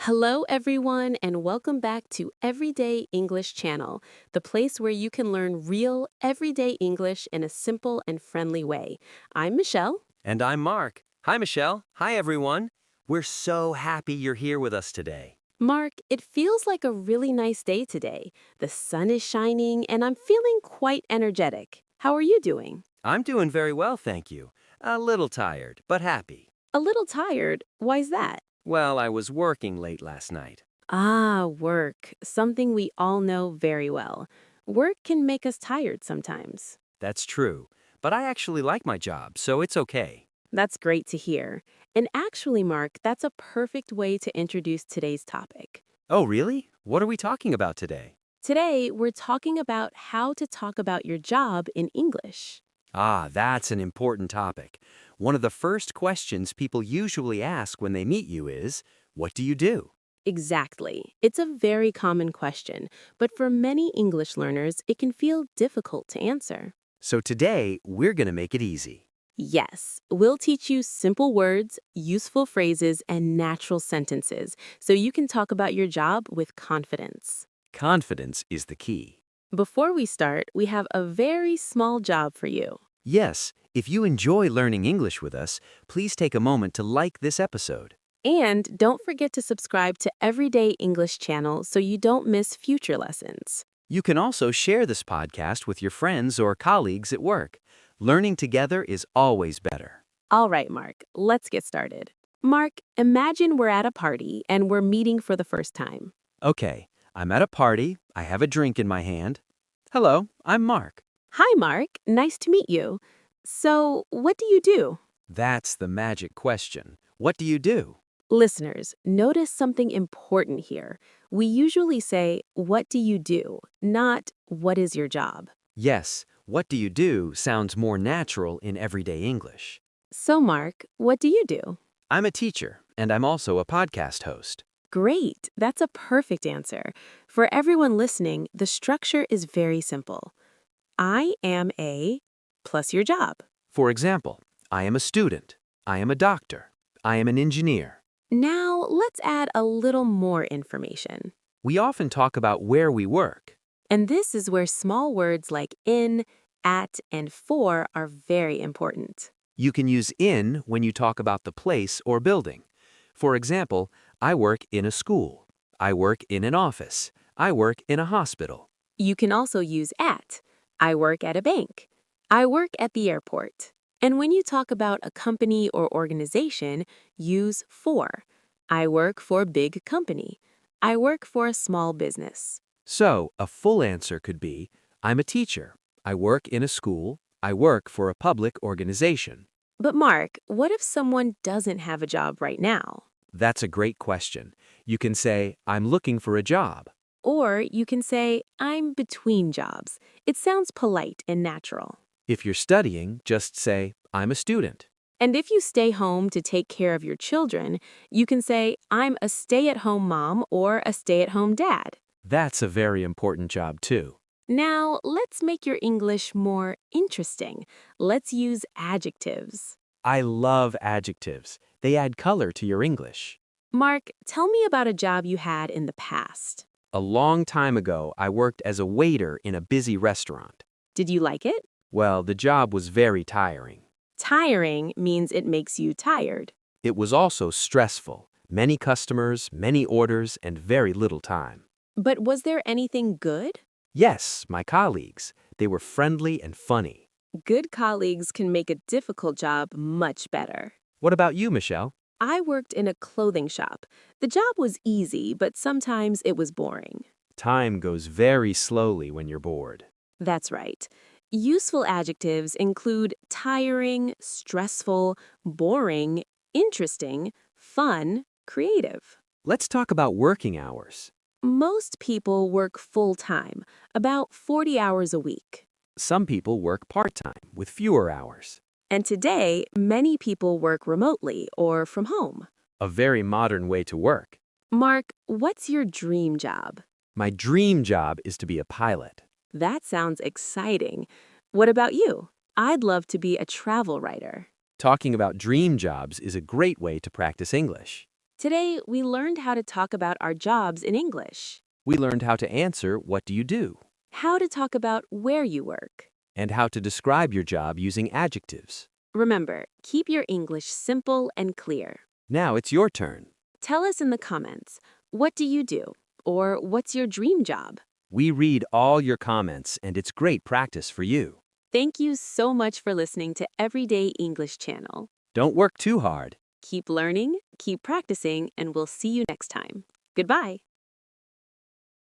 Hello, everyone, and welcome back to Everyday English Channel, the place where you can learn real, everyday English in a simple and friendly way. I'm Michelle. And I'm Mark. Hi, Michelle. Hi, everyone. We're so happy you're here with us today. Mark, it feels like a really nice day today. The sun is shining, and I'm feeling quite energetic. How are you doing? I'm doing very well, thank you. A little tired, but happy. A little tired. Why's that? Well, I was working late last night. Ah, work. Something we all know very well. Work can make us tired sometimes. That's true, but I actually like my job, so it's okay. That's great to hear. And actually, Mark, that's a perfect way to introduce today's topic. Oh, really? What are we talking about today? Today, we're talking about how to talk about your job in English. Ah, that's an important topic. One of the first questions people usually ask when they meet you is, what do you do? Exactly. It's a very common question, but for many English learners, it can feel difficult to answer. So today, we're going to make it easy. Yes, we'll teach you simple words, useful phrases, and natural sentences so you can talk about your job with confidence. Confidence is the key. Before we start, we have a very small job for you. Yes, if you enjoy learning English with us, please take a moment to like this episode. And don't forget to subscribe to Everyday English Channel so you don't miss future lessons. You can also share this podcast with your friends or colleagues at work. Learning together is always better. All right, Mark, let's get started. Mark, imagine we're at a party and we're meeting for the first time. Okay, I'm at a party, I have a drink in my hand. Hello, I'm Mark. Hi, Mark. Nice to meet you. So, what do you do? That's the magic question. What do you do? Listeners, notice something important here. We usually say, "What do you do?" not "What is your job?" Yes, what do you do sounds more natural in everyday English. So, Mark, what do you do? I'm a teacher, and I'm also a podcast host. Great. That's a perfect answer. For everyone listening, the structure is very simple. I am a plus your job. For example, I am a student. I am a doctor. I am an engineer. Now, let's add a little more information. We often talk about where we work. And this is where small words like in, at, and for are very important. You can use in when you talk about the place or building. For example, I work in a school. I work in an office. I work in a hospital. You can also use at. I work at a bank. I work at the airport. And when you talk about a company or organization, use for. I work for a big company. I work for a small business. So, a full answer could be, I'm a teacher. I work in a school. I work for a public organization. But Mark, what if someone doesn't have a job right now? That's a great question. You can say, I'm looking for a job. Or you can say, I'm between jobs. It sounds polite and natural. If you're studying, just say, I'm a student. And if you stay home to take care of your children, you can say, I'm a stay-at-home mom or a stay-at-home dad. That's a very important job, too. Now, let's make your English more interesting. Let's use adjectives. I love adjectives. They add color to your English. Mark, tell me about a job you had in the past. A long time ago, I worked as a waiter in a busy restaurant. Did you like it? Well, the job was very tiring. Tiring means it makes you tired. It was also stressful. Many customers, many orders, and very little time. But was there anything good? Yes, my colleagues. They were friendly and funny. Good colleagues can make a difficult job much better. What about you, Michelle? I worked in a clothing shop. The job was easy, but sometimes it was boring. Time goes very slowly when you're bored. That's right. Useful adjectives include tiring, stressful, boring, interesting, fun, creative. Let's talk about working hours. Most people work full-time, about 40 hours a week. Some people work part-time with fewer hours. And today, many people work remotely or from home. A very modern way to work. Mark, what's your dream job? My dream job is to be a pilot. That sounds exciting. What about you? I'd love to be a travel writer. Talking about dream jobs is a great way to practice English. Today, we learned how to talk about our jobs in English, We learned how to answer, "What do you do?" how to talk about where you work. and how to describe your job using adjectives. Remember, keep your English simple and clear. Now it's your turn. Tell us in the comments, what do you do? Or what's your dream job? We read all your comments, and it's great practice for you. Thank you so much for listening to Everyday English Channel. Don't work too hard. Keep learning, keep practicing, and we'll see you next time. Goodbye.